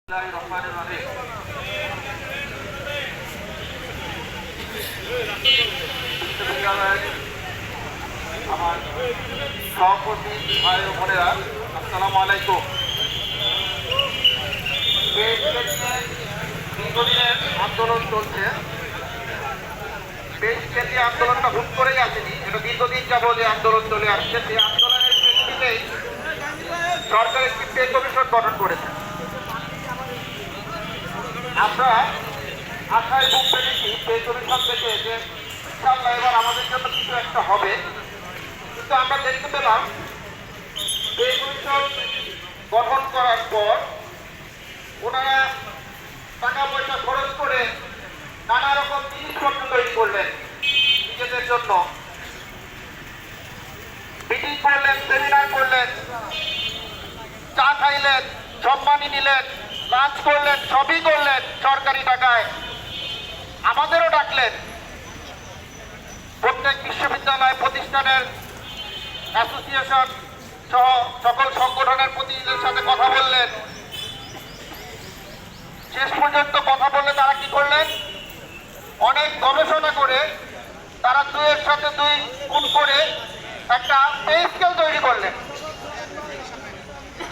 আমার সভাপতি ভাই ও বোনেরা, আসসালামু আলাইকুম। দীর্ঘদিনের আন্দোলন চলছে। বেশ কেন্দ্রীয় আন্দোলনটা হুট করেই আসেনি, এটা দীর্ঘদিন যাবত আন্দোলন চলে আসছে। সেই আন্দোলনের প্রেক্ষিতেই সরকার একটি পে কমিশন গঠন করেছে। আমরা আশায় বুক পেরেছি পে কমিশন থেকে যে ইনশাআল্লাহ এবার আমাদের জন্য কিছু একটা হবে, কিন্তু আমরা দেখতে পেলাম পে কমিশন গঠন করার পর ওনারা টাকা পয়সা খরচ করে নানা রকম জিনিসপত্র তৈরি করলেন নিজেদের জন্য। মিটিং করলেন, সেমিনার করলেন, চা খাইলেন, সম্মানী নিলেন, লাঞ্চ করলেন, সবই করলেন সরকারি টাকায়। আমাদেরও ডাকলেন। প্রত্যেক বিশ্ববিদ্যালয় প্রতিষ্ঠানের অ্যাসোসিয়েশন সহ সকল সংগঠনের প্রতিনিধিদের সাথে কথা বললেন। শেষ পর্যন্ত কথা বললে তারা কি করলেন, অনেক গবেষণা করে তারা দুইয়ের সাথে দুই গুণ করে একটা পে স্কেল তৈরি করলেন।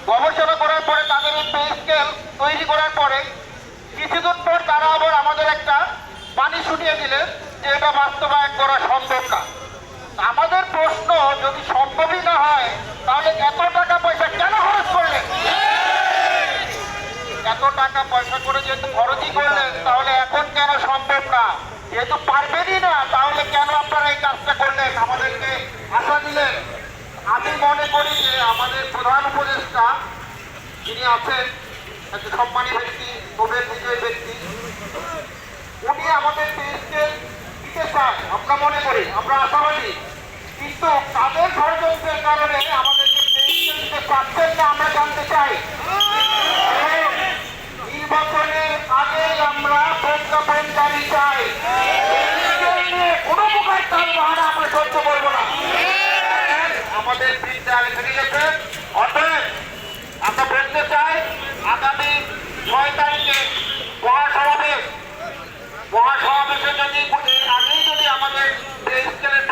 গবেষণা করার পরে তাদের এই পে স্কেল তৈরি করার পরে কিছুদিন পর তারা আবার আমাদের একটা বাণী শুনিয়ে দিলেন যে এটা বাস্তবায়ন করা সম্ভব না। আমাদের প্রশ্ন, যদি সম্ভবই না হয় তাহলে এত টাকা পয়সা কেন খরচ করলেন? এত টাকা পয়সা করে যেহেতু খরচই করলেন, তাহলে এখন কেন সম্ভব না? যেহেতু পারবেনই না, তাহলে কেন আপনারা এই কাজটা করলেন? আমাদেরকে আশা দিলেন। আমি মনে করি যে আমাদের প্রধান উপদেষ্টা যিনি আছেন, একটা সম্মানী ব্যক্তি, নোবেল বিজয়ী ব্যক্তি, উনি আমাদের দেশকে দিতে চান, আমরা মনে করি, আমরা আশাবাদী। কিন্তু তাদের ষড়যন্ত্রের কারণে আমাদেরকে দেশকে দিতে পারছেন না, আমরা জানতে চাই। নির্বাচনের আগেই আমরা প্রজ্ঞাপন জারি চাই। কোনো প্রকার তার বাহানা আমরা সহ্য করবো না। আমাদের বৃদ্ধে আগে থেকে গেছে। অতএব আমরা বলতে চাই, আগামী 6 তারিখে মহাসমাবেশে যদি আগেই যদি আমাদের স্কেলের